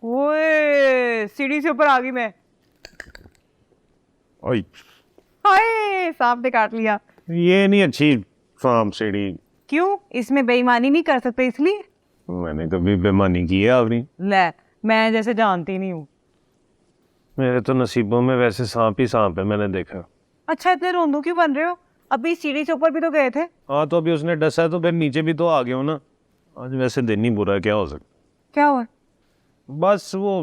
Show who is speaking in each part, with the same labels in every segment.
Speaker 1: ओए सीढ़ी से ऊपर आ गई मैं।
Speaker 2: ओए
Speaker 1: हाय सांप ने काट लिया।
Speaker 2: ये नहीं अच्छी फार्म सीढ़ी।
Speaker 1: क्यों, इसमें बेईमानी नहीं कर सकते इसलिए?
Speaker 2: मैंने कभी बेईमानी की है अपनी?
Speaker 1: ले, मैं जैसे जानती नहीं हूँ।
Speaker 2: मेरे तो नसीबों में वैसे सांप ही सांप है, मैंने देखा।
Speaker 1: अच्छा इतने रोंदू क्यों बन रहे हो? अभी सीढ़ी से ऊपर भी तो गए थे।
Speaker 2: हाँ तो अभी उसने डसा है तो फिर नीचे भी तो आ गया हूँ ना। आज वैसे दिन ही बुरा है, क्या हो सकता।
Speaker 1: क्या हुआ?
Speaker 2: बस वो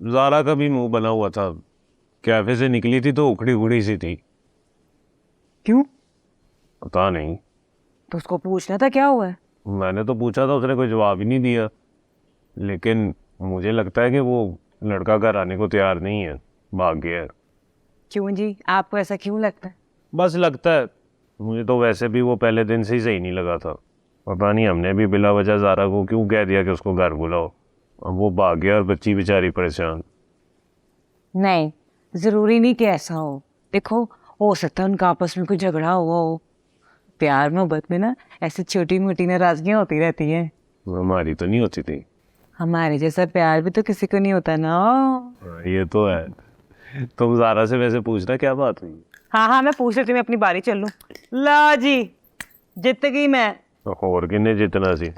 Speaker 2: जारा का भी मुंह बना हुआ था। कैफे से निकली थी तो उखड़ी उखड़ी सी थी।
Speaker 1: क्यों?
Speaker 2: पता नहीं।
Speaker 1: तो उसको पूछना था क्या हुआ है।
Speaker 2: मैंने तो पूछा था, उसने कोई जवाब ही नहीं दिया। लेकिन मुझे लगता है कि वो लड़का घर आने को तैयार नहीं है, भाग गया है।
Speaker 1: क्यों जी, आपको ऐसा क्यों लगता है?
Speaker 2: बस लगता है। मुझे तो वैसे भी वो पहले दिन से ही सही नहीं लगा था। पता नहीं हमने भी बिला वजह जारा को क्यों कह दिया कि उसको घर बुलाओ। अब वो भाग गया और बच्ची बेचारी परेशान।
Speaker 1: नहीं, जरूरी नहीं कि ऐसा हो। देखो, हो सकता है उनका आपस में कोई झगड़ा हुआ हो। प्यार मोहब्बत में ना ऐसी छोटी मोटी नाराजगियां होती रहती हैं।
Speaker 2: हमारी तो नहीं होती थी।
Speaker 1: हमारे जैसा प्यार भी तो किसी को नहीं होता ना।
Speaker 2: हाँ, ये तो है। तुम जारा से वैसे पूछना क्या बात हुई।
Speaker 1: हाँ हाँ, मैं पूछ रही थी, मैं अपनी बारी चल लूं। ला जी, जीत गई मैं।
Speaker 2: और किन्ने जितना सी।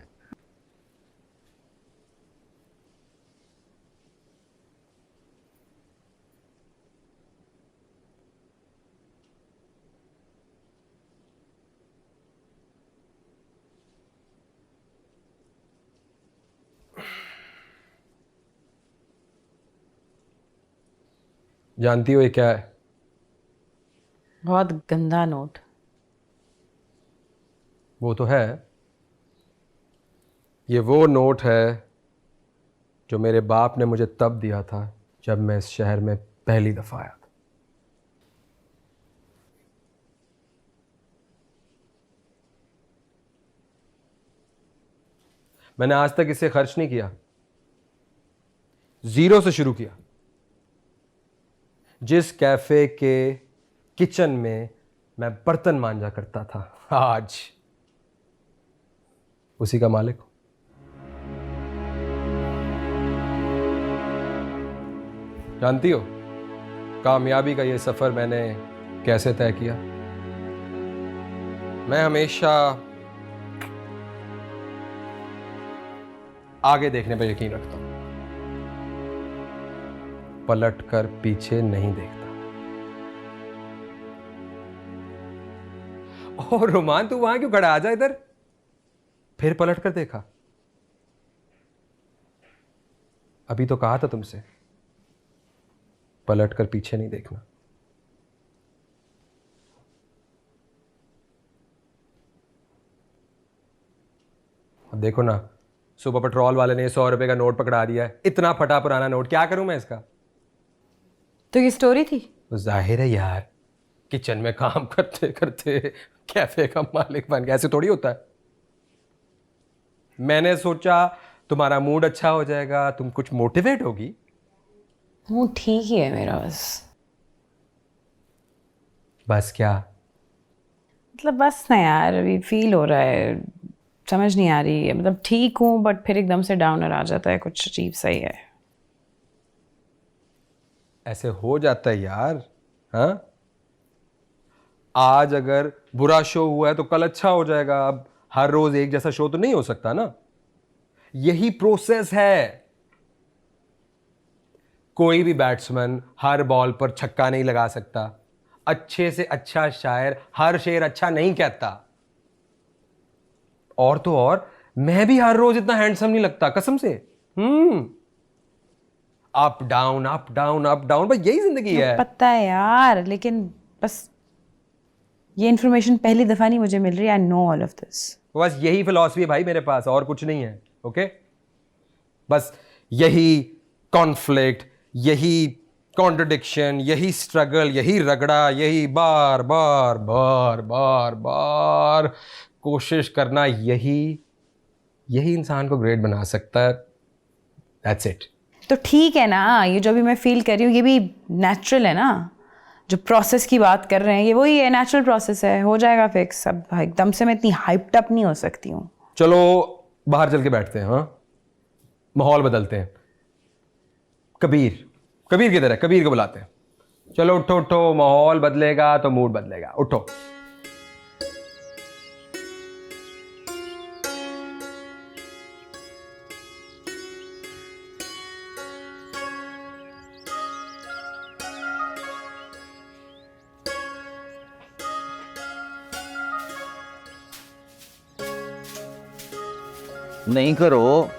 Speaker 3: जानती हो ये क्या है?
Speaker 1: बहुत गंदा नोट।
Speaker 3: वो तो है। ये वो नोट है जो मेरे बाप ने मुझे तब दिया था जब मैं इस शहर में पहली दफा आया था। मैंने आज तक इसे खर्च नहीं किया, जीरो से शुरू किया। जिस कैफे के किचन में मैं बर्तन मांजा करता था, आज उसी का मालिक हूं। जानती हो कामयाबी का ये सफर मैंने कैसे तय किया? मैं हमेशा आगे देखने पर यकीन रखता हूं, पलट कर पीछे नहीं देखता। और रोमान, तू वहां क्यों खड़ा? आ जा इधर। फिर पलट कर देखा। अभी तो कहा था तुमसे पलट कर पीछे नहीं देखना। अब देखो ना, सुबह पेट्रोल वाले ने 100 रुपए का नोट पकड़ा दिया है। इतना फटा पुराना नोट, क्या करूं मैं इसका?
Speaker 1: तो ये स्टोरी थी?
Speaker 3: तो जाहिर है यार, किचन में काम करते करते कैफे का मालिक बन गया। ऐसे थोड़ी होता है। मैंने सोचा तुम्हारा मूड अच्छा हो जाएगा, तुम कुछ मोटिवेट होगी।
Speaker 4: मूड ठीक ही है मेरा बस।
Speaker 3: बस क्या?
Speaker 4: मतलब बस ना यार, अभी फील हो रहा है, समझ नहीं आ रही है। मतलब ठीक हूँ बट फिर एकदम से डाउनर आ जाता है, कुछ अजीब सा ही है।
Speaker 3: ऐसे हो जाता है यार। हाँ, आज अगर बुरा शो हुआ है तो कल अच्छा हो जाएगा। अब हर रोज एक जैसा शो तो नहीं हो सकता ना। यही प्रोसेस है। कोई भी बैट्समैन हर बॉल पर छक्का नहीं लगा सकता। अच्छे से अच्छा शायर हर शेर अच्छा नहीं कहता। और तो और, मैं भी हर रोज इतना हैंडसम नहीं लगता, कसम से। Up down up down up down, बस यही जिंदगी है।
Speaker 4: पता है यार, लेकिन बस ये इन्फॉर्मेशन पहली दफा नहीं मुझे मिल रही। I know all of this.
Speaker 3: बस यही फिलॉसफी है भाई मेरे पास, और कुछ नहीं है। ओके, बस यही कॉन्फ्लिक्ट, यही कॉन्ट्रडिक्शन, यही स्ट्रगल, यही रगड़ा, यही बार बार बार बार बार कोशिश करना, यही यही इंसान को ग्रेट बना सकता है। That's it.
Speaker 4: तो ठीक है ना, ये जो भी मैं फील कर रही हूँ ये भी नेचुरल है ना। जो प्रोसेस की बात कर रहे हैं ये वही है, नेचुरल प्रोसेस है, हो जाएगा फिक्स। अब एकदम से मैं इतनी हाइप्ड अप नहीं हो सकती हूँ।
Speaker 3: चलो बाहर चल के बैठते हैं। हाँ, माहौल बदलते हैं। कबीर, कबीर किधर है? कबीर को बुलाते हैं। चलो उठो उठो, माहौल बदलेगा तो मूड बदलेगा, उठो।
Speaker 5: नहीं करो,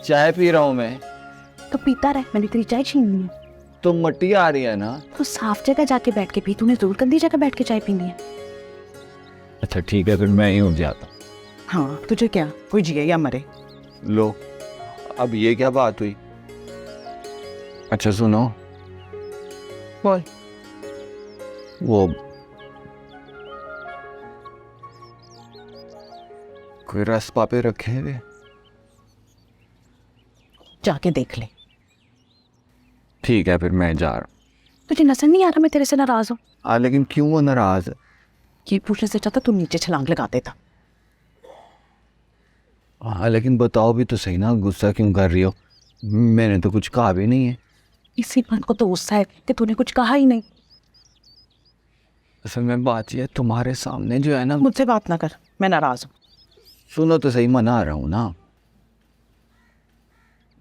Speaker 5: चाय पी रहा हूं मैं।
Speaker 6: तो पीता रहे, मैंने तेरी चाय छीन ली है।
Speaker 5: तो मट्टी आ रही है ना।
Speaker 6: तो साफ जगह जाके बैठ के पी, तूने जरूर गंदी जगह बैठ के चाय पीनी है।
Speaker 5: अच्छा ठीक है, फिर मैं ही उठ जाता।
Speaker 1: हाँ तुझे क्या, कोई जिए या मरे।
Speaker 5: लो, अब ये क्या बात हुई? अच्छा सुनो,
Speaker 1: बोल।
Speaker 5: वो कोई रस्पा पे रखे हुए?
Speaker 1: जाके देख ले।
Speaker 5: ठीक है, फिर मैं जा रहा हूँ।
Speaker 6: तुझे नजर नहीं आ रहा मैं तेरे से नाराज हूँ?
Speaker 5: लेकिन क्यों वो नाराज है?
Speaker 1: ये पूछने से चाहता तू नीचे छलांग लगा देता।
Speaker 5: लेकिन बताओ भी तो सही ना, गुस्सा क्यों कर रही हो? मैंने तो कुछ कहा भी नहीं है।
Speaker 1: इसी बात को तो गुस्सा है कि तूने कुछ कहा ही नहीं।
Speaker 5: असल में बात ये है, तुम्हारे सामने जो है ना।
Speaker 1: मुझसे बात ना कर, मैं नाराज हूँ।
Speaker 5: सुनो तो सही, मना रहा हूँ ना।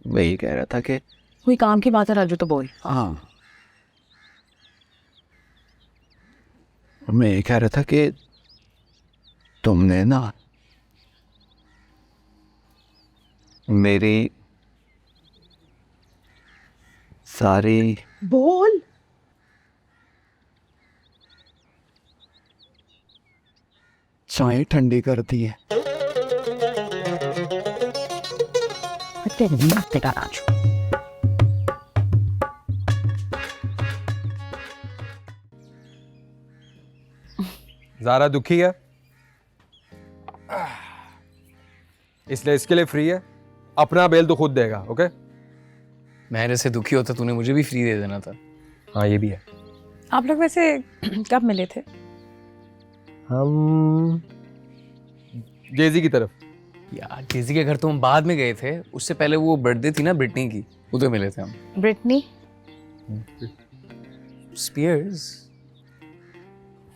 Speaker 5: वही कह रहा था कि
Speaker 1: कोई काम की बात है राजू तो बोल।
Speaker 5: हाँ, मैं ये कह रहा था कि तुमने ना मेरी सारी
Speaker 1: बोल।
Speaker 5: चाय ठंडी कर दी है।
Speaker 1: तेरे मत तेरा राजू।
Speaker 3: ज़ारा दुखी है, इसलिए इसके लिए फ्री है। अपना बेल तो खुद देगा, ओके?
Speaker 7: मैं जैसे दुखी होता तूने मुझे भी फ्री दे देना था।
Speaker 3: हाँ ये भी है।
Speaker 4: आप लोग वैसे कब मिले थे?
Speaker 3: हम जेजी की तरफ।
Speaker 7: यार जेजी के घर तो हम बाद में गए थे, उससे पहले वो बर्थडे थी ना ब्रिटनी की, उधर मिले थे हम।
Speaker 4: ब्रिटनी?
Speaker 7: स्पीयर्स।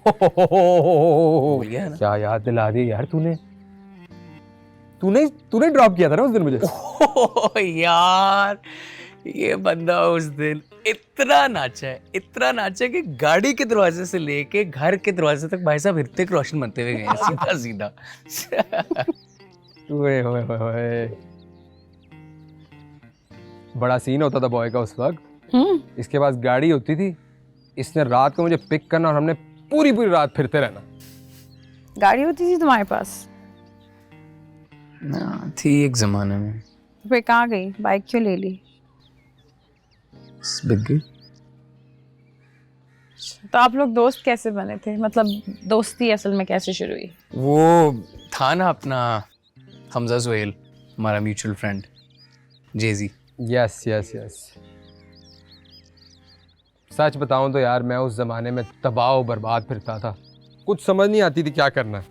Speaker 7: भूल गया ना?
Speaker 3: क्या याद दिला दी यार तूने। तूने ड्रॉप किया था ना उस दिन मुझे।
Speaker 7: ओह यार, ये बंदा उस दिन इतना नाचा है कि गाड़ी के दरवाजे से लेके घर के दरवाजे तक भाई साहब ऋतिक रोशन बनते हुए गए सीधा सीधा।
Speaker 3: ओए होए होए होए। बड़ा सीन होता था बॉय का उस वक्त। इसके पास गाड़ी होती थी, इसने रात को मुझे पिक करना और हमने पूरी रात फिरते रहना।
Speaker 4: गाड़ी होती थी तुम्हारे पास?
Speaker 7: ना, थी एक जमाने में।
Speaker 4: फिर कहाँ गई? बाइक क्यों ले ली?
Speaker 7: बिक गई।
Speaker 4: तो आप लोग दोस्त कैसे बने थे? मतलब दोस्ती असल में कैसे शुरू हुई?
Speaker 7: वो था ना अपना हमजा जोहेल, हमारा mutual friend JG.
Speaker 3: Yes yes yes. सच बताऊं तो यार मैं उस ज़माने में तबाह बर्बाद फिरता था, कुछ समझ नहीं आती थी क्या करना है।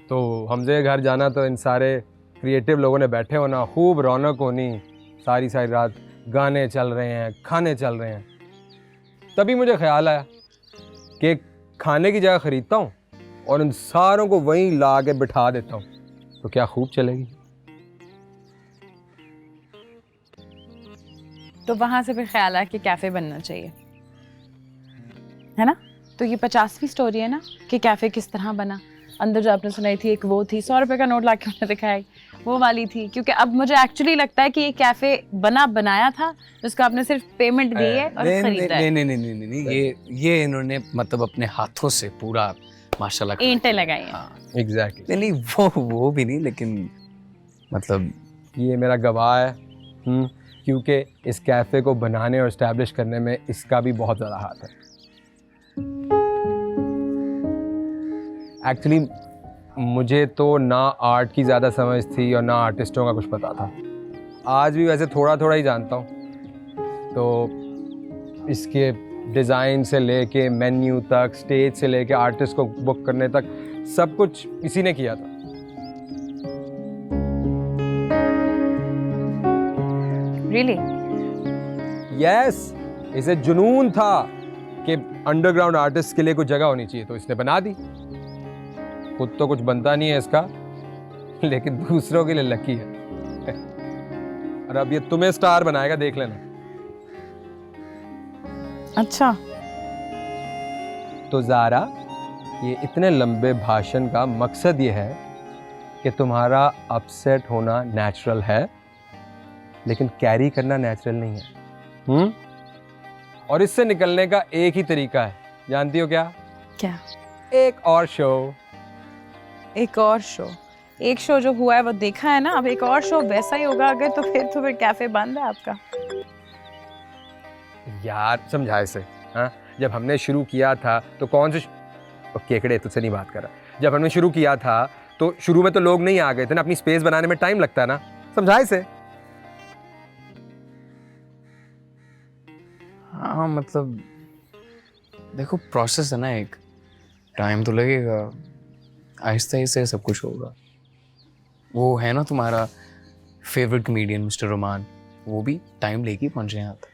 Speaker 3: तो हमजे के घर जाना तो इन सारे क्रिएटिव लोगों ने बैठे होना, खूब रौनक होनी, सारी रात गाने चल रहे हैं, खाने चल रहे हैं। तभी मुझे ख्याल आया कि खाने की जगह ख़रीदता हूँ और इन सारों को वहीं ला के बिठा देता हूँ, तो क्या खूब चलेगी।
Speaker 4: तो वहां से फिर ख्याल आया कि कैफे बनना चाहिए, है ना? तो ये 50वीं स्टोरी है ना कि कैफे किस तरह बना। अंदर जो आपने सुनाई थी एक वो थी, 100 रुपए का नोट लाके उन्होंने दिखाई, वो वाली थी। क्योंकि अब मुझे एक्चुअली लगता है कि ये कैफे बनाया था जिसका आपने सिर्फ पेमेंट दी है और खरीदा है।
Speaker 7: नहीं, ये इन्होंने मतलब अपने हाथों से पूरा माशाल्लाह
Speaker 4: ईंटें लगाई हैं।
Speaker 7: हाँ,
Speaker 3: एग्जैक्टली।
Speaker 7: नहीं वो भी नहीं, लेकिन मतलब
Speaker 3: ये मेरा गवाह है, क्योंकि इस कैफ़े को बनाने और इस्टेब्लिश करने में इसका भी बहुत ज़्यादा हाथ है। एक्चुअली मुझे तो ना आर्ट की ज़्यादा समझ थी और ना आर्टिस्टों का कुछ पता था। आज भी वैसे थोड़ा ही जानता हूँ। तो इसके डिज़ाइन से लेके मेन्यू तक, स्टेज से लेके आर्टिस्ट को बुक करने तक सब कुछ इसी ने किया था।
Speaker 4: रियली?
Speaker 3: यस, इसे जुनून था कि अंडरग्राउंड आर्टिस्ट के लिए कुछ जगह होनी चाहिए, तो इसने बना दी। खुद तो कुछ बनता नहीं है इसका, लेकिन दूसरों के लिए लकी है। और अब ये तुम्हें स्टार बनाएगा, देख लेना।
Speaker 4: अच्छा,
Speaker 3: तो ज़ारा, ये इतने लंबे भाषण का मकसद ये है कि तुम्हारा अपसेट होना नेचुरल है, लेकिन कैरी करना नेचुरल नहीं है। और इससे निकलने का एक ही तरीका है, जानती हो क्या?
Speaker 4: क्या?
Speaker 3: एक और शो।
Speaker 4: एक और शो? एक शो जो हुआ है वो देखा है ना, अब एक और शो वैसा ही होगा अगर, तो फिर कैफे बंद है आपका।
Speaker 3: यार समझा इसे। हाँ, जब हमने शुरू किया था तो कौन से केकड़े, तुझसे नहीं बात कर रहा। जब हमने शुरू किया था तो शुरू में तो लोग नहीं आ गए थे ना, अपनी स्पेस बनाने में टाइम लगता है ना, समझा इसे।
Speaker 7: हाँ मतलब देखो, प्रोसेस है ना, एक टाइम तो लगेगा, आहिस्ता आहिस्ता सब कुछ होगा। वो है ना तुम्हारा फेवरेट कमेडियन मिस्टर रोमान, वो भी टाइम लेके पहुंचे यहाँ तक।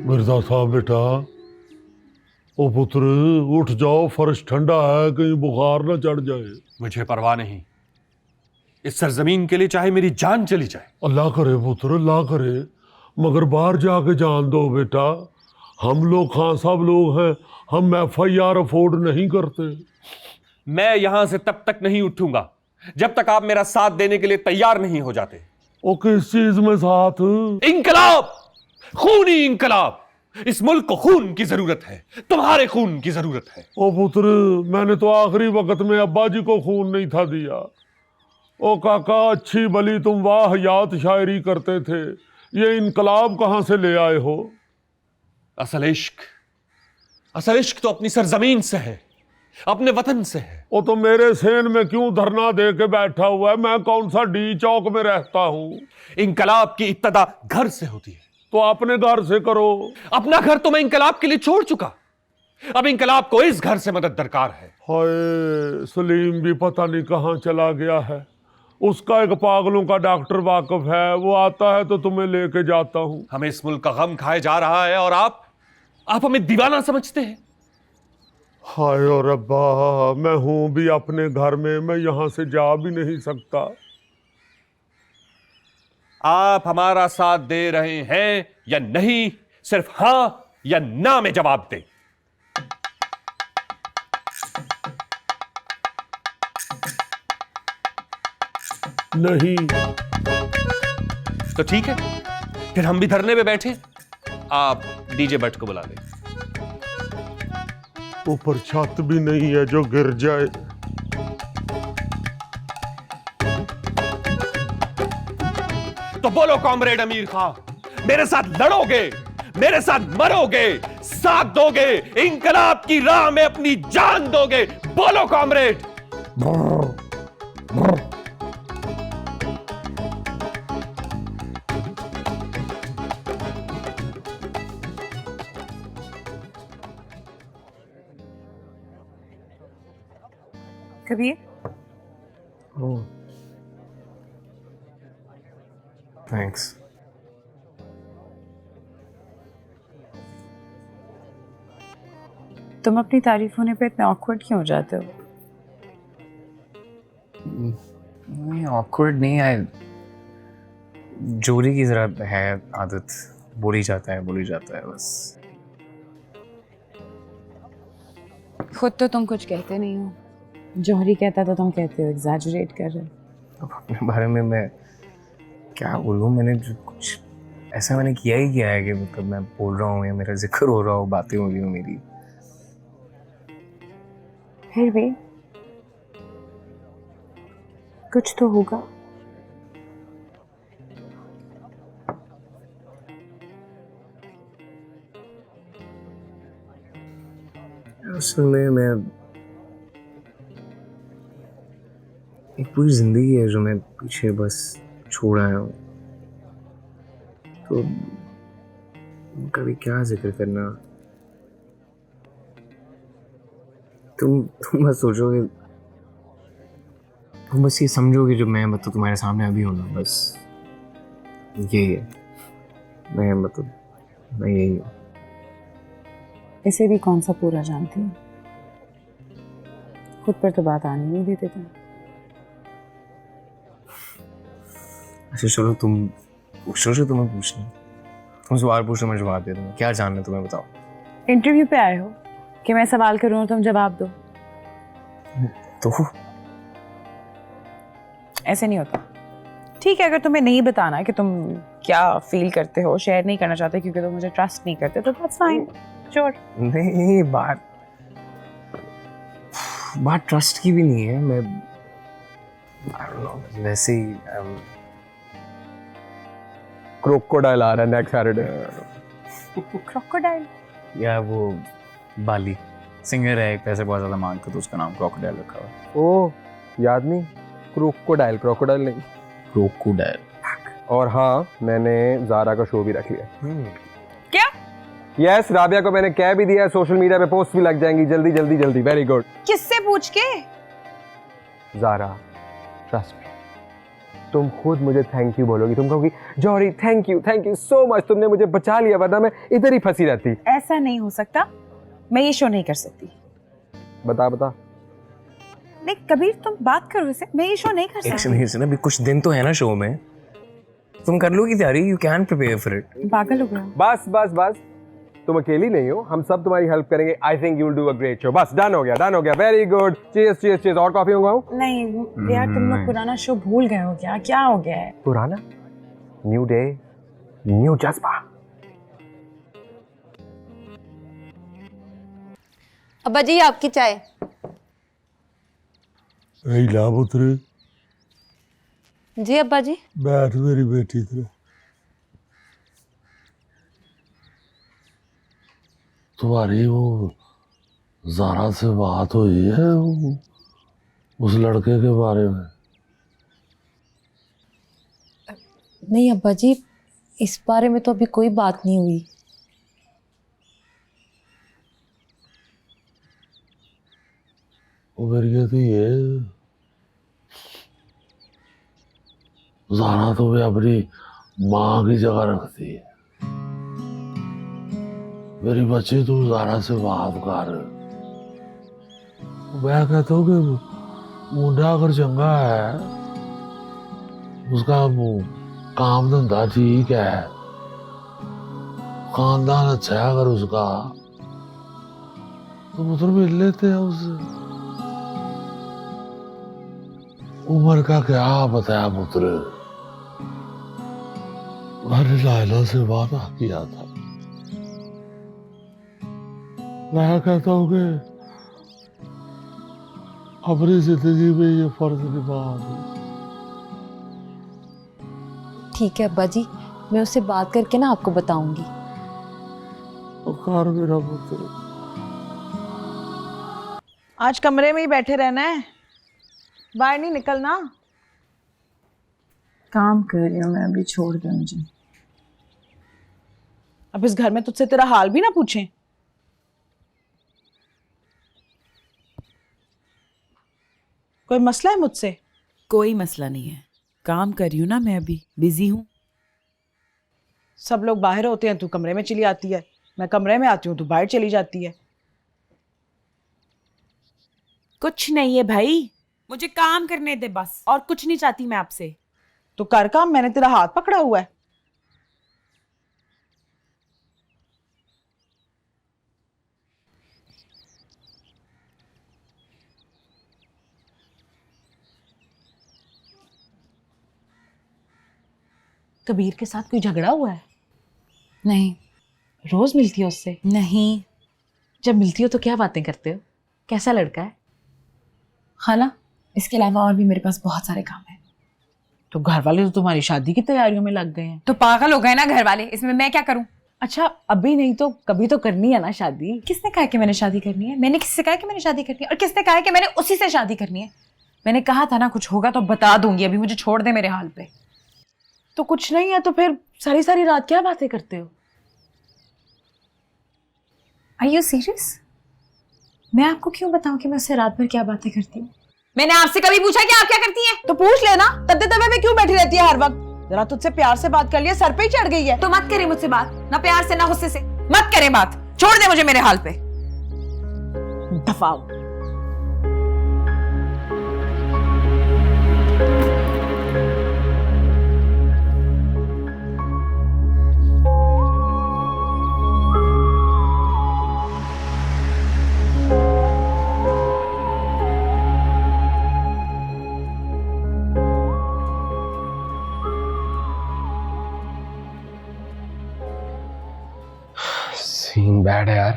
Speaker 8: मिर्जा साहब बेटा, ओ पुत्र उठ जाओ, फर्श ठंडा है, कहीं बुखार ना चढ़ जाए।
Speaker 9: मुझे परवाह नहीं, इस सरजमीन के लिए चाहे मेरी जान चली जाए।
Speaker 8: अल्लाह करे पुत्र, अल्लाह करे, मगर बाहर जाके जान दो बेटा। हम लोग खान साहब लोग हैं, हम FIR अफोर्ड नहीं करते।
Speaker 9: मैं यहां से तब तक नहीं उठूंगा जब तक आप मेरा साथ देने के लिए तैयार नहीं हो जाते।
Speaker 8: ओ किस चीज में साथ?
Speaker 9: इंकलाब, खूनी इंकलाब। इस मुल्क को खून की जरूरत है, तुम्हारे खून की जरूरत है।
Speaker 8: ओ पुत्र, मैंने तो आखिरी वक्त में अब्बा जी को खून नहीं था दिया। ओ काका, अच्छी भली तुम वाह याद शायरी करते थे, ये इनकलाब कहां से ले आए हो?
Speaker 9: असल इश्क तो अपनी सरजमीन से है, अपने वतन से है।
Speaker 8: ओ तो मेरे सेन में क्यों धरना दे के बैठा हुआ है? मैं कौन सा डी चौक में रहता हूँ?
Speaker 9: इंकलाब की इब्तदा घर से होती है।
Speaker 8: तो अपने घर से करो।
Speaker 9: अपना घर तो मैं इंकलाब के लिए छोड़ चुका, अब इंकलाब को इस घर से मदद दरकार है।
Speaker 8: हाय, सलीम भी पता नहीं कहाँ चला गया है। उसका एक पागलों का डॉक्टर वाकिफ है, वो आता है तो तुम्हें लेके जाता हूँ।
Speaker 9: हमें इस मुल्क का गम खाए जा रहा है और आप हमें दीवाना समझते हैं।
Speaker 8: हाय और रब्बा, मैं हूं भी अपने घर में, मैं यहां से जा भी नहीं सकता।
Speaker 9: आप हमारा साथ दे रहे हैं या नहीं, सिर्फ हां या ना में जवाब दें।
Speaker 8: नहीं।
Speaker 9: तो ठीक है, फिर हम भी धरने पे बैठे। आप डीजे भट्ट को बुला दें।
Speaker 8: ऊपर छत भी नहीं है जो गिर जाए।
Speaker 9: तो बोलो कॉमरेड अमीर खां, मेरे साथ लड़ोगे, मेरे साथ मरोगे, साथ दोगे, इंकलाब की राह में अपनी जान दोगे? बोलो कॉमरेड।
Speaker 4: कबीर,
Speaker 7: थैंक्स।
Speaker 4: तुम अपनी तारीफ होने पे इतने ऑकवर्ड क्यों हो जाते हो?
Speaker 7: नहीं ऑकवर्ड नहीं है, जोरी की जरा है आदत, बोली जाता है बस।
Speaker 4: खुद तो तुम कुछ कहते नहीं हो, जौहरी कहता तो तुम कहते हो एग्जैजरेट कर रहे हो।
Speaker 7: अब अपने बारे में मैं क्या बोलूँ, मैंने जो कुछ ऐसा मैंने किया ही किया है कि मतलब मैं बोल रहा हूँ या मेरा जिक्र हो रहा हो, बातें हो रही हो मेरी।
Speaker 4: फिर भी कुछ तो होगा।
Speaker 7: असल में मैं एक पूरी जिंदगी है जो मैं पीछे बस छोड़ आया हूँ, तो कभी क्या जिक्र करना। तुम बस सोचोगे, तुम बस ये समझोगे जो मैं मतलब तुम्हारे सामने अभी हूँ ना, बस यही है। मैं यही हूँ।
Speaker 4: इसे भी कौन सा पूरा जानती हूँ, खुद पर तो बात आने नहीं देते तुम।
Speaker 7: अच्छा चलो, तुम पूछो जो तुम्हें पूछना है। तुम सवाल पूछो, मैं जवाब दे दूँगा। क्या जानना है तुम्हें बताओ।
Speaker 4: इंटरव्यू पे आए हो कि मैं सवाल करूँ और तुम जवाब दो?
Speaker 7: तो
Speaker 4: ऐसे नहीं होता। ठीक है, अगर तुम्हें नहीं बताना कि तुम क्या फील करते हो, शेयर नहीं करना चाहते क्योंकि तुम मुझे ट्रस्ट नहीं करते, तो दैट्स फाइन, श्योर।
Speaker 7: नहीं, बात ट्रस्ट की भी नहीं है। मैं I don't know, वैसे ही
Speaker 3: क्रोकोडाइल आ रहा है नेक्स्ट सैटरडे।
Speaker 4: क्रोकोडाइल?
Speaker 10: या वो बाली सिंगर है एक, पैसे बहुत ज्यादा मांगता तो उसका नाम क्रोकोडाइल रखा हुआ है।
Speaker 3: ओ याद नहीं, क्रोकोडाइल नहीं।
Speaker 10: क्रोकोडाइल।
Speaker 3: और हाँ, मैंने ज़ारा का शो भी रख लिया।
Speaker 4: क्या?
Speaker 3: यस, राबिया को मैंने कह भी दिया है, सोशल मीडिया पे पोस्ट भी लग जाएंगी जल्दी जल्दी जल्दी। Very good.
Speaker 4: किससे पूछ के?
Speaker 3: ज़ारा, ट्रस्ट मी, तुम खुद मुझे थैंक यू बोलोगी। तुम कहोगी Jauhari thank you so much, तुमने मुझे बचा लिया, वरना मैं इधर ही फंसी रहती।
Speaker 4: ऐसा नहीं हो सकता, मैं ये शो नहीं कर सकती।
Speaker 3: बता।
Speaker 4: नहीं कबीर, तुम बात करो इसे, मैं ये शो नहीं कर सकती।
Speaker 7: अभी कुछ दिन तो है ना शो में, तुम कर लोगी तैयारी। You can prepare for it.
Speaker 4: पागल हो गया।
Speaker 3: बस, तुम अकेली नहीं हो, हम सब तुम्हारी हेल्प करेंगे। I think you will do a great show. बस डन हो गया। Very good. चीयर्स। और कॉफी मंगवाऊं?
Speaker 4: नहीं यार, तुम लोग पुराना शो भूल गए हो क्या हो गया है?
Speaker 3: पुराना? न्यू डे, न्यू जज्बा।
Speaker 6: अब्बा जी आपकी चाय।
Speaker 8: ला पुत्र,
Speaker 6: जी अब्बा जी।
Speaker 8: बैठ मेरी बेटी तरह। तुम्हारी वो ज़ारा से बात हुई है उस लड़के के बारे में?
Speaker 6: नहीं अब्बा जी, इस बारे में तो अभी कोई बात नहीं हुई।
Speaker 8: वो मेरी कहती है ज़ारा तो वे अपनी माँ की जगह रखती है। मेरी बच्ची तू ज़ारा से बात कर। मैं कहता हूँ कि मुंडा अगर चंगा है, उसका काम धंधा ठीक है, खानदान अच्छा है अगर उसका, तो पुत्र मिल लेते हैं उससे। उम्र का क्या बताया पुत्र, मैंने लायला से वादा किया था। मैं कहता हूँ कि अपनी जिंदगी में ये फर्ज निभा दो।
Speaker 6: ठीक है अब्बा जी, मैं उससे बात करके ना आपको बताऊंगी।
Speaker 8: कार मेरा पुत्र,
Speaker 11: आज कमरे में ही बैठे रहना है, बाहर नहीं निकलना।
Speaker 4: काम कर रही हूँ मैं अभी, छोड़ दे मुझे।
Speaker 11: अब इस घर में तुझसे तेरा हाल भी ना पूछें। कोई मसला है मुझसे?
Speaker 12: कोई मसला नहीं है, काम कर रही हूँ ना मैं, अभी बिजी हूँ।
Speaker 11: सब लोग बाहर होते हैं, तू कमरे में चली आती है। मैं कमरे में आती हूँ, तू बाहर चली जाती है।
Speaker 12: कुछ नहीं है भाई, मुझे काम करने दे बस, और कुछ नहीं चाहती मैं आपसे।
Speaker 11: तो कर काम, मैंने तेरा हाथ पकड़ा हुआ है। कबीर के साथ कोई झगड़ा हुआ है?
Speaker 4: नहीं।
Speaker 11: रोज मिलती हो उससे?
Speaker 4: नहीं।
Speaker 11: जब मिलती हो तो क्या बातें करते हो? कैसा लड़का है?
Speaker 4: खाला, इसके अलावा और भी मेरे पास बहुत सारे काम हैं।
Speaker 11: तो घर वाले तो तुम्हारी शादी की तैयारियों में लग गए हैं।
Speaker 4: तो पागल हो गए ना घर वाले, इसमें मैं क्या करूं?
Speaker 11: अच्छा, अभी नहीं तो कभी तो करनी है ना शादी।
Speaker 4: किसने कहा कि मैंने शादी करनी है? मैंने किससे कहा कि मैंने शादी करनी है? और किसने कहा कि मैंने उसी से शादी करनी है? मैंने कहा था ना कुछ होगा तो बता दूंगी, अभी मुझे छोड़ दे मेरे हाल पे।
Speaker 11: तो कुछ नहीं है तो फिर सारी सारी रात क्या बातें करते हो?
Speaker 6: Are you serious? मैं आपको क्यों बताऊं कि मैं उससे रात भर क्या बातें करती हूँ?
Speaker 4: मैंने आपसे कभी पूछा कि आप क्या करती हैं?
Speaker 11: तो पूछ लेना, तब तबे में क्यों बैठी रहती है हर वक्त? जरा तुझसे प्यार से बात कर लिया, सर पे ही चढ़ गई है।
Speaker 4: तो मत करे मुझसे बात, ना प्यार से ना गुस्से से, मत करे बात, छोड़ दे मुझे मेरे हाल पे।
Speaker 11: दफाओ।
Speaker 3: सीन बैड है यार,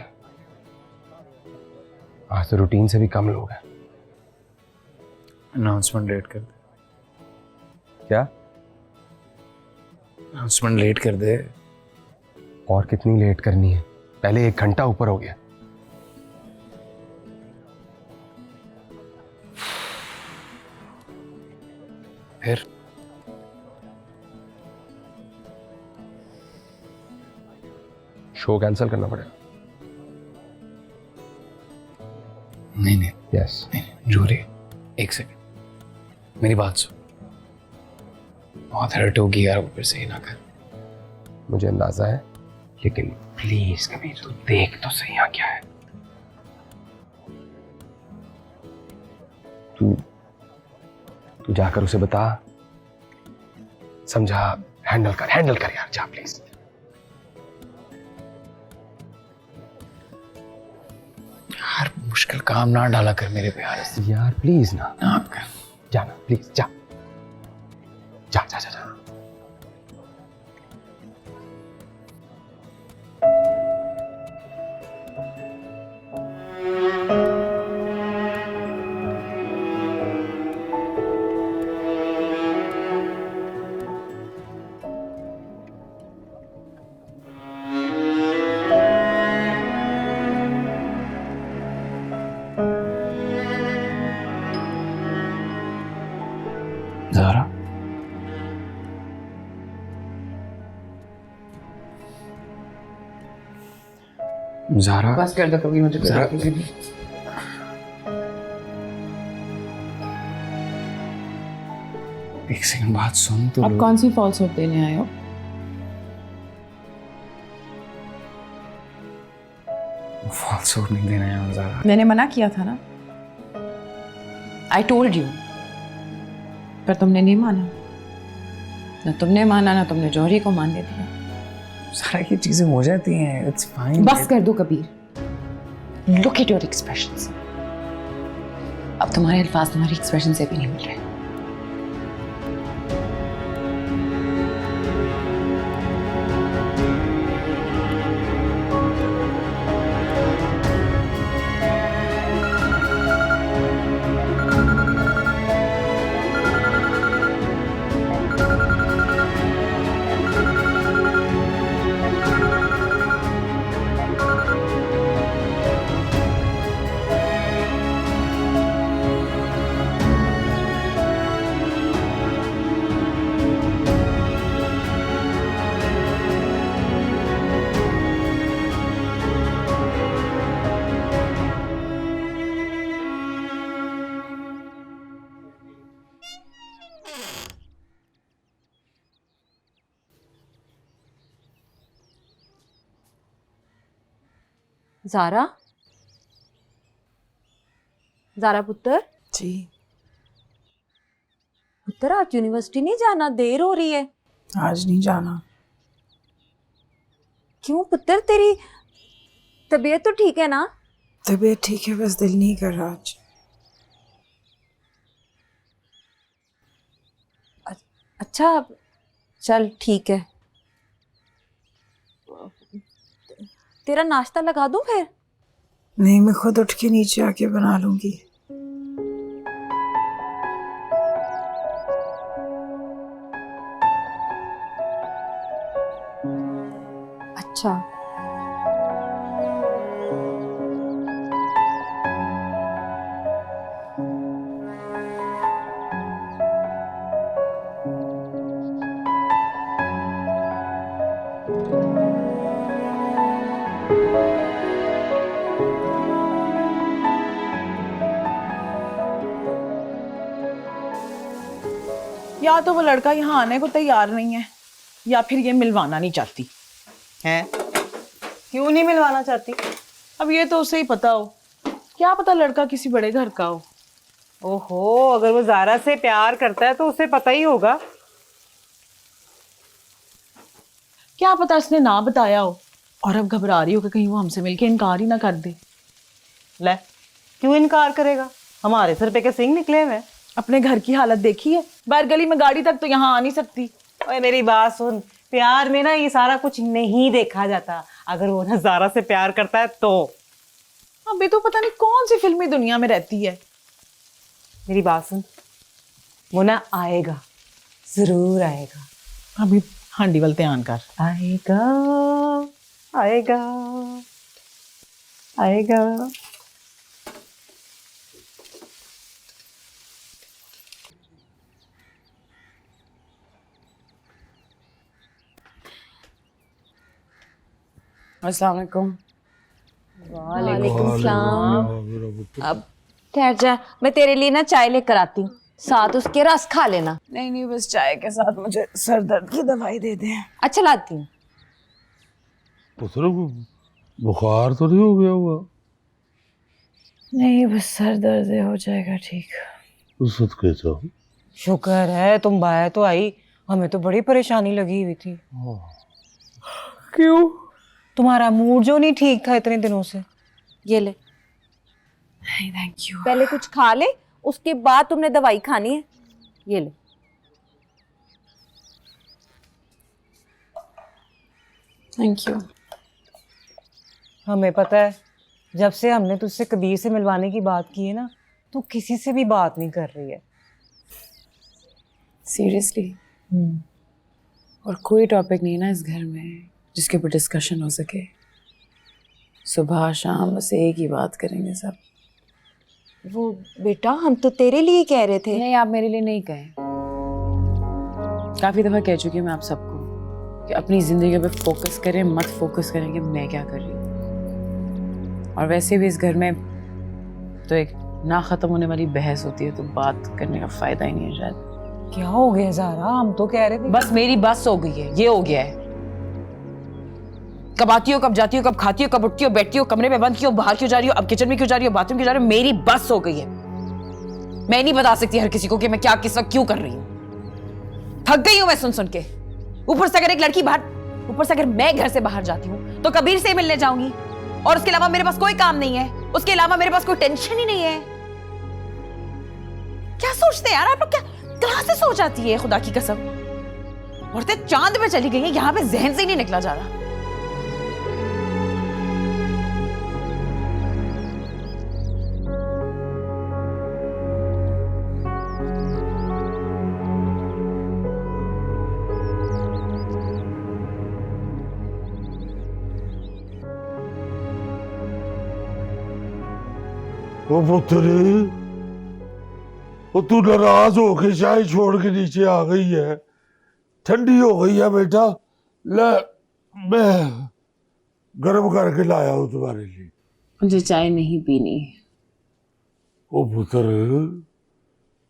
Speaker 3: आज तो रूटीन से भी कम लोग हैं।
Speaker 10: अनाउंसमेंट लेट कर दे।
Speaker 3: क्या?
Speaker 10: अनाउंसमेंट लेट कर दे।
Speaker 3: और कितनी लेट करनी है? पहले 1 घंटा ऊपर हो गया।
Speaker 10: फिर
Speaker 3: शो कैंसिल करना पड़ेगा।
Speaker 10: नहीं नहीं
Speaker 3: यस
Speaker 10: जूरी, एक सेकंड मेरी बात सुन। बहुत हर्ट होगी यार, ऊपर से ही ना कर।
Speaker 3: मुझे अंदाजा है, लेकिन प्लीज कबीर तू देख तो सही यहाँ क्या है। तू जाकर उसे बता, समझा, हैंडल कर यार, जा प्लीज।
Speaker 10: यार मुश्किल काम ना डाला कर मेरे प्यार से
Speaker 3: यार प्लीज ना
Speaker 10: कर।
Speaker 3: जाना प्लीज, जा जा जा जा, जा।
Speaker 10: ज़ारा, ज़ारा
Speaker 4: बस कर दो कभी मुझे।
Speaker 10: एक सेकंड बात सुन तो।
Speaker 4: अब कौन सी फॉल्स होप देने आए हो?
Speaker 10: फॉल्स होप नहीं देना है ज़ारा।
Speaker 4: मैंने मना किया था ना, आई टोल्ड यू, पर तुमने नहीं माना। ना तुमने माना ना तुमने जौहरी को मानने दिया।
Speaker 10: ज़ारा ये चीजें हो जाती हैं, इट्स फाइन।
Speaker 4: बस कर दो Kabir, look at your expressions. अब तुम्हारे अल्फाज तुम्हारी एक्सप्रेशन से भी नहीं मिल रहे।
Speaker 6: ज़ारा, ज़ारा पुत्र।
Speaker 11: जी
Speaker 6: पुत्र, आज यूनिवर्सिटी नहीं जाना? देर हो रही है।
Speaker 11: आज नहीं जाना।
Speaker 6: क्यों पुत्र, तेरी तबीयत तो ठीक है ना?
Speaker 11: तबीयत ठीक है, बस दिल नहीं कर रहा आज।
Speaker 6: अच्छा चल ठीक है, तेरा नाश्ता लगा दूं फिर?
Speaker 11: नहीं, मैं खुद उठ के नीचे आके बना लूंगी।
Speaker 6: अच्छा
Speaker 11: या तो वो लड़का यहाँ आने को तैयार नहीं है या फिर ये मिलवाना नहीं चाहती है।
Speaker 1: क्यों नहीं मिलवाना चाहती?
Speaker 11: अब ये तो उसे ही पता हो, क्या पता लड़का किसी बड़े घर का हो।
Speaker 1: ओहो, अगर वो ज़ारा से प्यार करता है तो उसे पता ही होगा।
Speaker 11: क्या पता इसने ना बताया हो और अब घबरा रही हो कि कहीं वो हमसे मिलके इनकार ही ना कर दे।
Speaker 1: ले, क्यों इनकार करेगा? हमारे सर पे के सिंह निकले हुए हैं।
Speaker 11: अपने घर की हालत देखी है, बाहर गली में गाड़ी तक तो यहाँ आ नहीं सकती।
Speaker 1: ओए मेरी बात सुन, प्यार में ना ये सारा कुछ नहीं देखा जाता। अगर वो ना ज़ारा से प्यार करता है तो।
Speaker 11: अभी तो पता नहीं कौन सी फिल्मी दुनिया में रहती है।
Speaker 1: मेरी बात सुन, वो ना आएगा, जरूर आएगा।
Speaker 11: अभी हांडी वाल ध्यान कर।
Speaker 1: आएगा आएगा आएगा।
Speaker 4: अस्सलाम वालेकुम।
Speaker 6: वालेकुम सलाम। अब ठहर जा, मैं तेरे लिए ना चाय लेकर आती हूँ, साथ उसके रस खा लेना।
Speaker 4: नहीं नहीं, बस चाय के साथ मुझे सर दर्द की दवाई दे दें।
Speaker 6: अच्छा लाती हूँ।
Speaker 8: पुत्र को बुखार तो नहीं हो गया हुआ?
Speaker 4: नहीं, बस सर दर्द है, हो जाएगा ठीक।
Speaker 8: सदके जाओ।
Speaker 1: शुक्र है तुम बाहर तो आई, हमें तो बड़ी परेशानी लगी हुई थी।
Speaker 11: क्यों?
Speaker 1: तुम्हारा मूड जो नहीं ठीक था इतने दिनों से।
Speaker 6: ये ले,
Speaker 4: थैंक यू।
Speaker 6: पहले कुछ खा ले, उसके बाद तुमने दवाई खानी है। ये ले।
Speaker 4: Thank you.
Speaker 1: हमें पता है, जब से हमने तुझसे कबीर से मिलवाने की बात की है ना, तू किसी से भी बात नहीं कर रही है।
Speaker 4: सीरियसली? और कोई टॉपिक नहीं ना इस घर में जिसके ऊपर डिस्कशन हो सके। सुबह शाम बस एक ही बात करेंगे सब।
Speaker 6: वो बेटा, हम तो तेरे लिए कह रहे थे।
Speaker 4: नहीं, आप मेरे लिए नहीं कहें। काफ़ी दफ़ा कह चुकी हूँ मैं आप सबको कि अपनी ज़िंदगी पे फोकस करें, मत फोकस करें कि मैं क्या कर रही हूँ। और वैसे भी इस घर में तो एक ना ख़त्म होने वाली बहस होती है, तो बात करने का फ़ायदा ही नहीं है शायद।
Speaker 1: क्या हो गया ज़ारा? हम तो कह रहे थे
Speaker 11: बस मेरी बस हो गई है, ये हो गया है। कब आती हो, कब जाती हो, कब खाती हो, कब उठती हो, बैठती हो, कमरे में बंद क्यों, बाहर क्यों जा रही हो, अब किचन में क्यों जा रही हो, बाथरूम क्यों जा रही हो। मेरी बस हो गई है। मैं नहीं बता सकती हर किसी को कि मैं क्या किस वक्त क्यों कर रही हूँ। थक गई हूँ मैं सुन सुन के। ऊपर से अगर एक लड़की बाहर, ऊपर से अगर मैं घर से बाहर जाती हूँ तो कबीर से मिलने जाऊंगी, और उसके अलावा मेरे पास कोई काम नहीं है, उसके अलावा मेरे पास कोई टेंशन ही नहीं है। क्या सोचते हैं यार आप लोग? क्या कहां से सोच आती है, खुदा की कसम। औरतें चांद पे चली गई हैं, यहां पे जहन से ही नहीं निकला जा रहा।
Speaker 8: ओ पुत्र, वो तू नाराज होके चाय छोड़ के नीचे आ गई है। ठंडी हो गई है बेटा, ले मैं गर्म करके लाया हूँ तुम्हारे लिए।
Speaker 4: मुझे चाय नहीं पीनी।
Speaker 8: ओ पुत्र,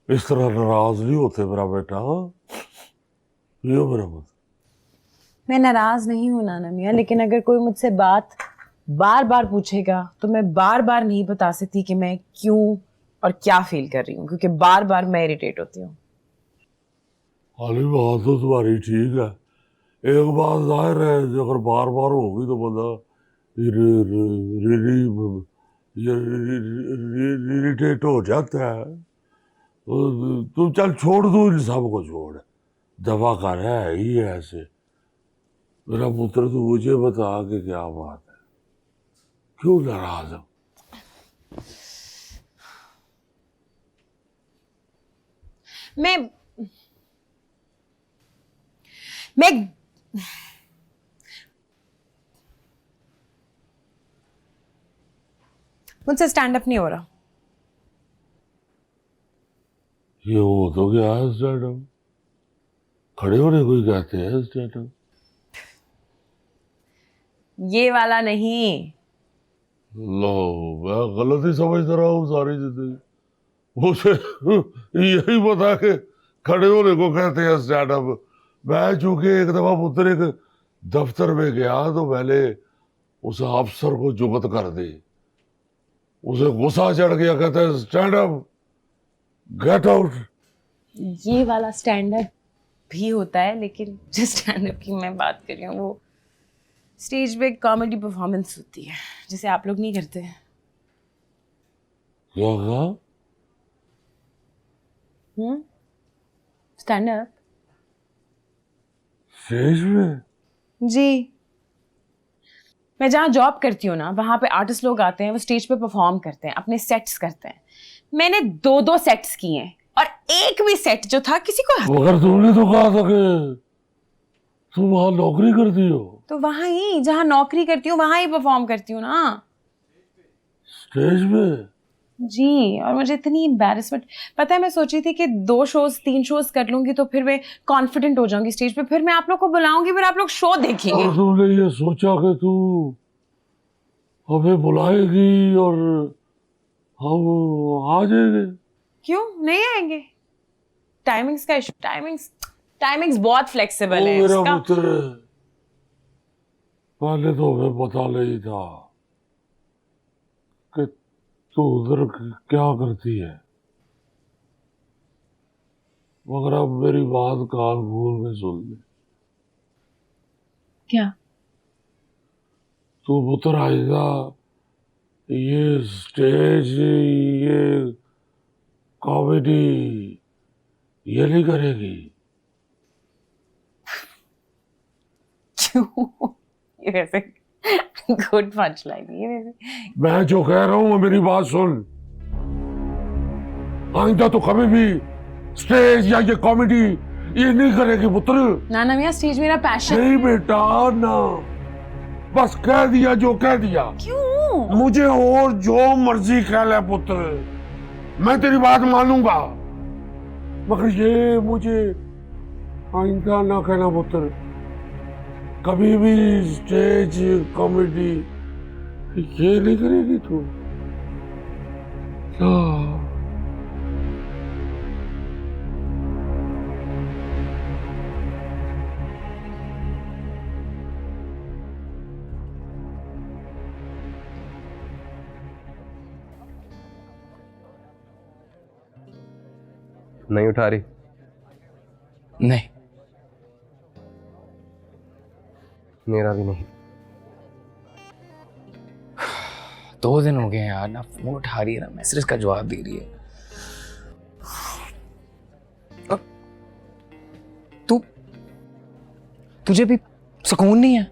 Speaker 8: इस तरह नाराज नहीं होते मेरा बेटा। ये मेरा पुत्र।
Speaker 4: मैं नाराज नहीं हूं नाना मियाँ, लेकिन अगर कोई मुझसे बात बार बार पूछेगा तो मैं बार बार नहीं बता सकती कि मैं क्यों और क्या फील कर रही हूँ, क्योंकि बार बार मैं इरिटेट होती हूँ।
Speaker 8: हाली बात तो तुम्हारी ठीक है। एक बात जाहिर है, अगर बार बार होगी तो बंदा इरिटेट हो जाता है। तो तुम चल छोड़ दो इन सब को, छोड़ दफा कर है ही ऐसे। मेरा पुत्र, तू मुझे बता के क्या बात है, क्यों नाराज हो?
Speaker 4: मैं मुझसे स्टैंड अप नहीं हो रहा।
Speaker 8: ये हो तो गया है स्टैंड अप। खड़े होने को ही कहते हैं स्टैंड अप।
Speaker 4: ये वाला नहीं।
Speaker 8: लो, मैं गलत ही समझता रहा हूँ सारी जिंदगी। मुझे यही बता के खड़े होने को कहते हैं स्टैंड अप। मैं चूंकि एक दफा पुत्र एक दफ्तर में गया तो मैंने उस अफसर को जुगत कर दी, उसे गुस्सा चढ़ गया, कहता है स्टैंड अप, गेट आउट।
Speaker 4: ये वाला स्टैंड अप भी होता है, लेकिन जिस स्टैंड अप की मैं बात कर रही हूँ वो स्टेज पे कॉमेडी परफॉर्मेंस होती है, जिसे आप लोग नहीं करते। स्टैंड अप
Speaker 8: स्टेज में?
Speaker 4: जी, मैं जहाँ जॉब करती हूँ ना, वहाँ पे आर्टिस्ट लोग आते हैं, वो स्टेज पे परफॉर्म करते हैं, अपने सेट्स करते हैं। मैंने 2-2 सेट्स किए हैं और एक भी सेट जो था किसी को
Speaker 8: मगर तुमने तो कहा था कि तुम वहां नौकरी करती हो।
Speaker 4: तो वहाँ ही जहाँ नौकरी करती हूँ वहाँ ही परफॉर्म करती हूँ ना,
Speaker 8: स्टेज में।
Speaker 4: जी। और मुझे इतनी एम्बैरेसमेंट, पता है मैं सोची थी कि 2 शोज 3 शोज कर लूंगी तो फिर मैं कॉन्फिडेंट हो जाऊंगी स्टेज पे, फिर मैं आप लोग को बुलाऊंगी, फिर आप लोग शो देखेंगे।
Speaker 8: और तुमने ये सोचा कि तू हमें बुलाएगी और हम आ जाएंगे?
Speaker 4: क्यों नहीं आएंगे? टाइमिंग्स का इशू, टाइमिंग्स बहुत फ्लेक्सिबल है
Speaker 8: मेरा
Speaker 4: इसका।
Speaker 8: पुत्र, पहले तो हमें पता नहीं था कि तू उधर क्या करती है, मगर अब मेरी बात कान खोल के सुन ले।
Speaker 4: क्या?
Speaker 8: तू पुत्र आएगा, ये स्टेज, ये कॉमेडी ये नहीं करेगी।
Speaker 4: क्यों? ये वैसे गुड पंच लाइन ये वैसे।
Speaker 8: मैं जो कह रहा हूं मेरी बात सुन। आइंदा तो कभी भी स्टेज या ये कॉमेडी ये नहीं करेगी पुत्र।
Speaker 4: ना ना, मेरा स्टेज मेरा पैशन।
Speaker 8: नहीं बेटा ना, बस कह दिया जो कह दिया।
Speaker 4: क्यों?
Speaker 8: मुझे और जो मर्जी कह ले पुत्र, मैं तेरी बात मानूंगा, मगर ये मुझे आइंदा ना कहना पुत्र, कभी भी स्टेज कॉमेडी ये नहीं करेगी तू।
Speaker 3: नहीं उठा रही?
Speaker 10: नहीं,
Speaker 3: मेरा भी नहीं।
Speaker 10: 2 दिन हो गए यार, ना फोन उठा रही है ना मैसेज का जवाब दे रही है। तुझे भी सुकून नहीं है?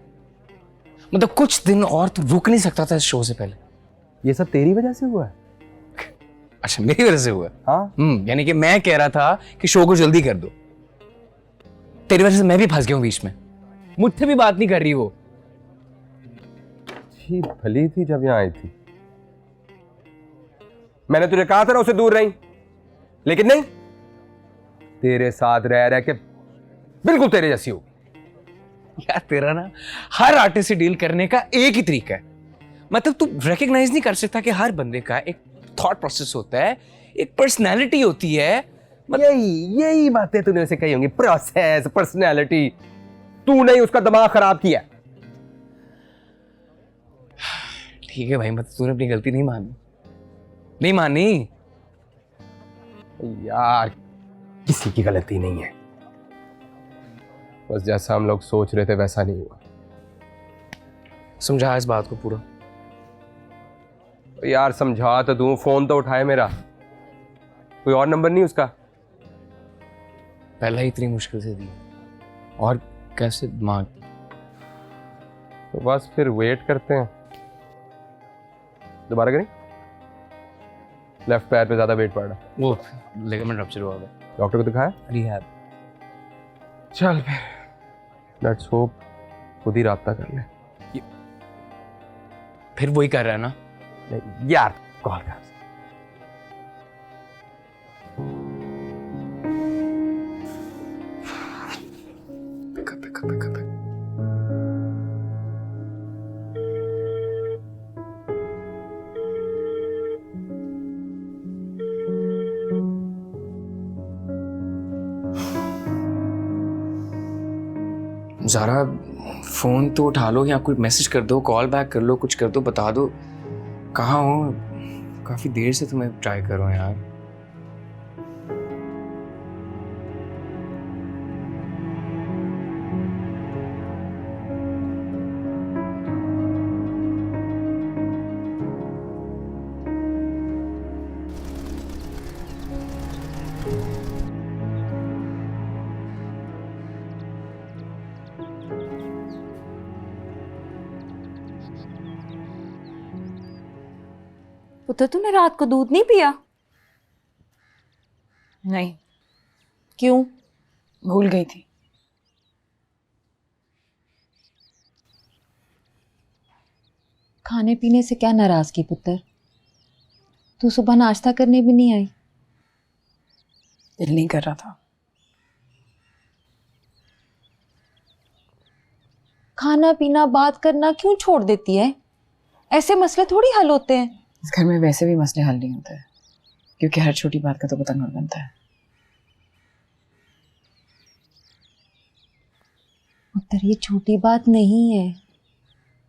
Speaker 10: मतलब कुछ दिन और तू रुक नहीं सकता था इस शो से पहले?
Speaker 3: ये सब तेरी वजह से हुआ है?
Speaker 10: अच्छा, मेरी वजह से हुआ है?
Speaker 3: हाँ।
Speaker 10: यानी कि मैं कह रहा था कि शो को जल्दी कर दो, तेरी वजह से मैं भी फंस गया हूं बीच में। मुझसे भी बात नहीं कर रही वो।
Speaker 3: अच्छी भली थी जब यहाँ आई थी। मैंने तुझे कहा था ना उसे दूर रही, लेकिन नहीं, तेरे साथ रह रह के बिल्कुल तेरे जैसी हो।
Speaker 10: यार तेरा ना हर आर्टिस्ट से डील करने का एक ही तरीका है। मतलब तू रिकॉग्नाइज नहीं कर सकता कि हर बंदे का एक थॉट प्रोसेस होता है, एक पर्सनैलिटी होती है।
Speaker 3: यही बातें तूने उसे कही होंगी, प्रोसेस, पर्सनैलिटी। तूने ही उसका दिमाग खराब किया।
Speaker 10: ठीक है भाई, मतलब तूने अपनी गलती नहीं मानी।
Speaker 3: यार किसी की गलती नहीं है, बस जैसा हम लोग सोच रहे थे वैसा नहीं हुआ।
Speaker 10: समझा इस बात को पूरा।
Speaker 3: यार समझा तो दूं, फोन तो उठाए मेरा। कोई और नंबर नहीं उसका?
Speaker 10: पहला ही इतनी मुश्किल से दी और कैसे मांग।
Speaker 3: तो बस फिर वेट करते हैं। दोबारा करें? लेफ्ट पैर पे ज्यादा वेट पड़ रहा।
Speaker 10: वो लिगामेंट रप्चर हुआ है।
Speaker 3: डॉक्टर को दिखाया?
Speaker 10: रिहैब।
Speaker 3: चल फिर लेट्स होप खुद ही राब्ता कर ले।
Speaker 10: फिर वही कर रहा है ना?
Speaker 3: यार कॉल कर।
Speaker 10: पिकअप। ज़ारा फ़ोन तो उठा लो या कोई मैसेज कर दो, कॉल बैक कर लो, कुछ कर दो, बता दो कहाँ हो। काफ़ी देर से तुम्हें ट्राई कर रहा हूँ यार।
Speaker 6: पुत्र तूने रात को दूध नहीं पिया?
Speaker 4: नहीं,
Speaker 6: क्यों?
Speaker 4: भूल गई थी।
Speaker 6: खाने पीने से क्या नाराजगी पुत्र? तू सुबह नाश्ता करने भी नहीं आई?
Speaker 4: दिल नहीं कर रहा था।
Speaker 6: खाना पीना बात करना क्यों छोड़ देती है? ऐसे मसले थोड़ी हल होते हैं।
Speaker 4: इस घर में वैसे भी मसले हल नहीं होते, क्योंकि हर छोटी बात का तो पतंग बनता है।
Speaker 6: पुत्र ये छोटी बात नहीं है,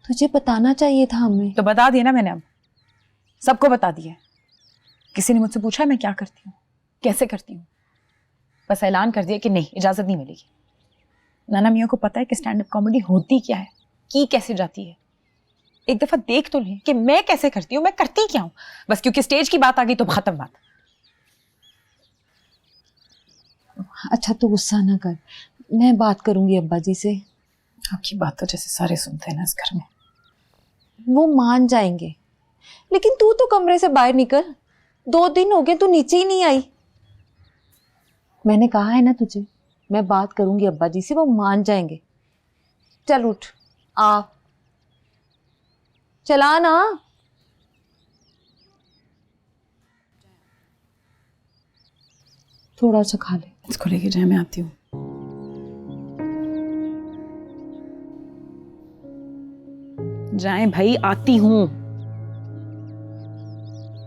Speaker 6: तुझे बताना चाहिए था हमें।
Speaker 4: तो बता दिया ना मैंने, अब सबको बता दिया। किसी ने मुझसे पूछा मैं क्या करती हूँ, कैसे करती हूँ, बस ऐलान कर दिया कि नहीं, इजाजत नहीं मिलेगी। नाना मियाँ को पता है कि स्टैंड अप कॉमेडी होती क्या है, की कैसे जाती है। एक दफा देख तो लें कि मैं कैसे करती हूँ, मैं करती क्या हूँ। बस क्योंकि स्टेज की बात आ गई तो खत्म बात।
Speaker 6: अच्छा तू गुस्सा ना कर, मैं बात करूंगी अब्बा जी से।
Speaker 4: आपकी बात तो जैसे सारे सुनते हैं ना इस घर में।
Speaker 6: वो मान जाएंगे, लेकिन तू तो कमरे से बाहर निकल। 2 दिन हो गए तू नीचे ही नहीं आई। मैंने कहा है ना तुझे, मैं बात करूंगी अब्बा जी से, वो मान जाएंगे। चल उठ, आ चला ना। थोड़ा सा खा ले।
Speaker 4: इसको लेके जाए, मैं आती हूँ। जाए भाई, आती हूँ।